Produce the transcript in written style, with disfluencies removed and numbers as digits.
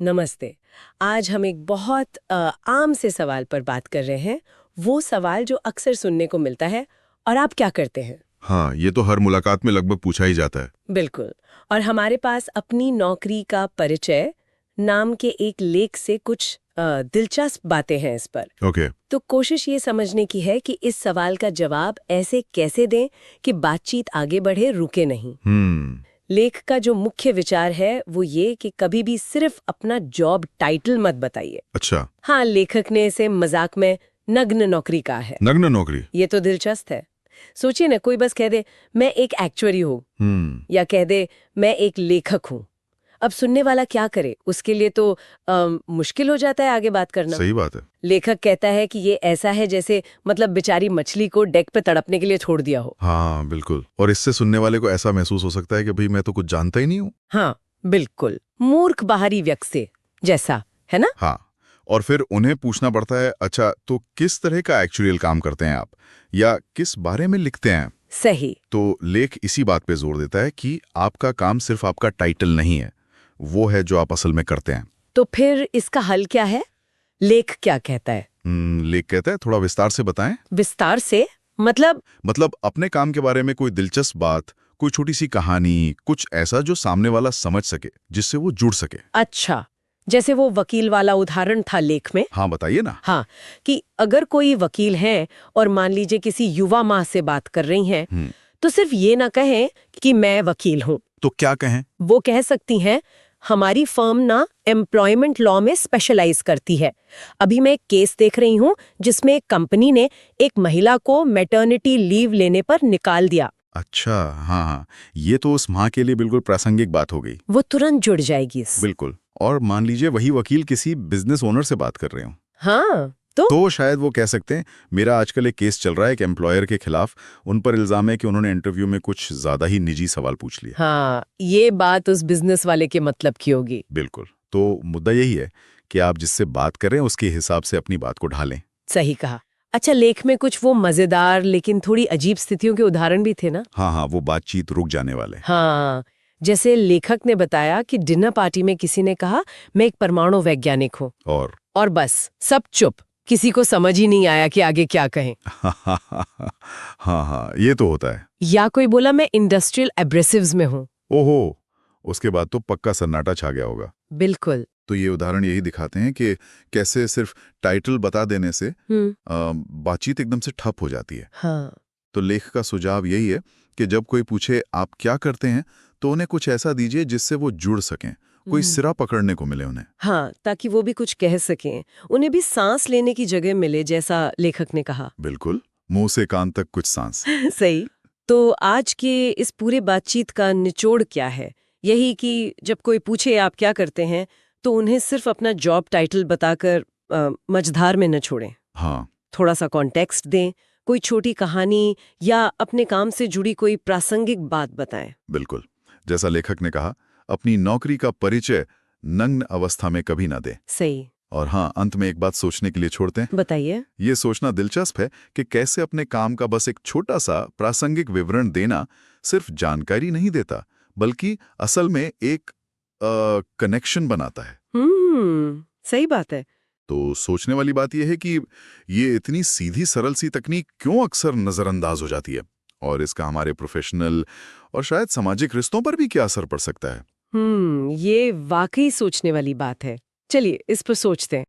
नमस्ते। आज हम एक बहुत आम से सवाल पर बात कर रहे हैं। वो सवाल जो अक्सर सुनने को मिलता है, और आप क्या करते हैं? हाँ, ये तो हर मुलाकात में लगभग पूछा ही जाता है। बिल्कुल। और हमारे पास अपनी नौकरी का परिचय नाम के एक लेख से कुछ दिलचस्प बातें हैं इस पर। ओके। तो कोशिश ये समझने की है कि इस सवाल का जवाब ऐसे कैसे दें कि बातचीत आगे बढ़े, रुके नहीं। लेख का जो मुख्य विचार है वो ये कि कभी भी सिर्फ अपना जॉब टाइटल मत बताइए। अच्छा। हाँ, लेखक ने इसे मजाक में नग्न नौकरी कहा है। नग्न नौकरी। ये तो दिलचस्प है। सोचिए ना, कोई बस कह दे मैं एक एक्चुअरी हूँ, या कह दे मैं एक लेखक हूँ। अब सुनने वाला क्या करे? उसके लिए तो मुश्किल हो जाता है आगे बात करना। सही बात है। लेखक कहता है कि ये ऐसा है जैसे मतलब बेचारी मछली को डेक पे तड़पने के लिए छोड़ दिया हो। हाँ बिल्कुल। और इससे सुनने वाले को ऐसा महसूस हो सकता है कि भाई मैं तो कुछ जानता ही नहीं हूँ। हाँ बिल्कुल, मूर्ख बाहरी व्यक्ति से जैसा, है ना? हाँ, और फिर उन्हें पूछना पड़ता है, अच्छा तो किस तरह का एक्चुअल काम करते हैं आप, या किस बारे में लिखते हैं? सही। तो लेख इसी बात पे जोर देता है कि आपका काम सिर्फ आपका टाइटल नहीं है, वो है जो आप असल में करते हैं। तो फिर इसका हल क्या है? लेख क्या कहता है? लेख कहता है थोड़ा विस्तार से बताएं। विस्तार से मतलब अपने काम के बारे में कोई दिलचस्प बात, कोई छोटी सी कहानी, कुछ ऐसा जो सामने वाला समझ सके, जिससे वो जुड़ सके। अच्छा, जैसे वो वकील वाला उदाहरण था लेख में। हाँ बताइए ना। हाँ, कि अगर कोई वकील है और मान लीजिए किसी युवा माँ से बात कर रही हैं, तो सिर्फ ये ना कहें कि मैं वकील हूँ। तो क्या कहें? वो कह सकती हैं हमारी फर्म ना एम्प्लॉयमेंट लॉ में स्पेशलाइज करती है। अभी मैं एक केस देख रही हूँ जिसमें एक कंपनी ने एक महिला को मैटरनिटी लीव लेने पर निकाल दिया। अच्छा, हाँ हाँ, ये तो उस माँ के लिए बिल्कुल प्रासंगिक बात हो गई। वो तुरंत जुड़ जाएगी बिल्कुल। और मान लीजिए वही वकील किसी बिजनेस ओनर से बात कर रहे हो, हाँ, तो शायद वो कह सकते हैं मेरा आजकल एक केस चल रहा है एक एम्प्लॉयर के खिलाफ, उन पर इल्जाम है कि उन्होंने इंटरव्यू में कुछ ज्यादा ही निजी सवाल पूछ लिए। हाँ, ये बात उस बिजनेस वाले के मतलब की होगी। बिल्कुल। तो मुद्दा यही है कि आप जिससे बात करें उसके हिसाब से अपनी बात को ढालें। सही कहा। अच्छा, लेख में कुछ वो मजेदार लेकिन थोड़ी अजीब स्थितियों के उदाहरण भी थे ना? हाँ हाँ, वो बातचीत रुक जाने वाले। हाँ, जैसे लेखक ने बताया कि डिनर पार्टी में किसी ने कहा मैं एक परमाणु वैज्ञानिक हूँ, और बस सब चुप। किसी को समझ ही नहीं आया कि आगे क्या कहें। हाँ हाँ, ये तो होता है। या कोई बोला मैं इंडस्ट्रियल एब्रेसिव्स में हूँ। ओहो, उसके बाद तो पक्का सन्नाटा छा गया होगा। बिल्कुल। तो ये उदाहरण यही दिखाते हैं कि कैसे सिर्फ टाइटल बता देने से बातचीत एकदम से ठप हो जाती है। हाँ। तो लेख का सुझाव यही है कि जब कोई पूछे आप क्या करते हैं, तो उन्हें कुछ ऐसा दीजिए जिससे वो जुड़ सकें, कोई सिरा पकड़ने को मिले उन्हें। हाँ, ताकि वो भी कुछ कह सकें, उन्हें भी सांस लेने की जगह मिले, जैसा लेखक ने कहा। बिल्कुल, मुंह से कान तक कुछ सांस। सही। तो आज के इस पूरे बातचीत का निचोड़ क्या है? यही कि जब कोई पूछे आप क्या करते हैं, तो उन्हें सिर्फ अपना जॉब टाइटल बताकर मझधार में न छोड़ें। हाँ थोड़ा सा कॉन्टेक्स्ट दें, कोई छोटी कहानी या अपने काम से जुड़ी कोई प्रासंगिक बात बताएं। बिल्कुल, जैसा लेखक ने कहा, अपनी नौकरी का परिचय नग्न अवस्था में कभी ना दें। सही। और हाँ, अंत में एक बात सोचने के लिए छोड़ते हैं। बताइए। ये सोचना दिलचस्प है कि कैसे अपने काम का बस एक छोटा सा प्रासंगिक विवरण देना सिर्फ जानकारी नहीं देता, बल्कि असल में एक कनेक्शन बनाता है। सही बात है। तो सोचने वाली बात यह है कि ये इतनी सीधी सरल सी तकनीक क्यों अक्सर नजरअंदाज हो जाती है, और इसका हमारे प्रोफेशनल और शायद सामाजिक रिश्तों पर भी क्या असर पड़ सकता है। ये वाकई सोचने वाली बात है। चलिए इस पर सोचते हैं।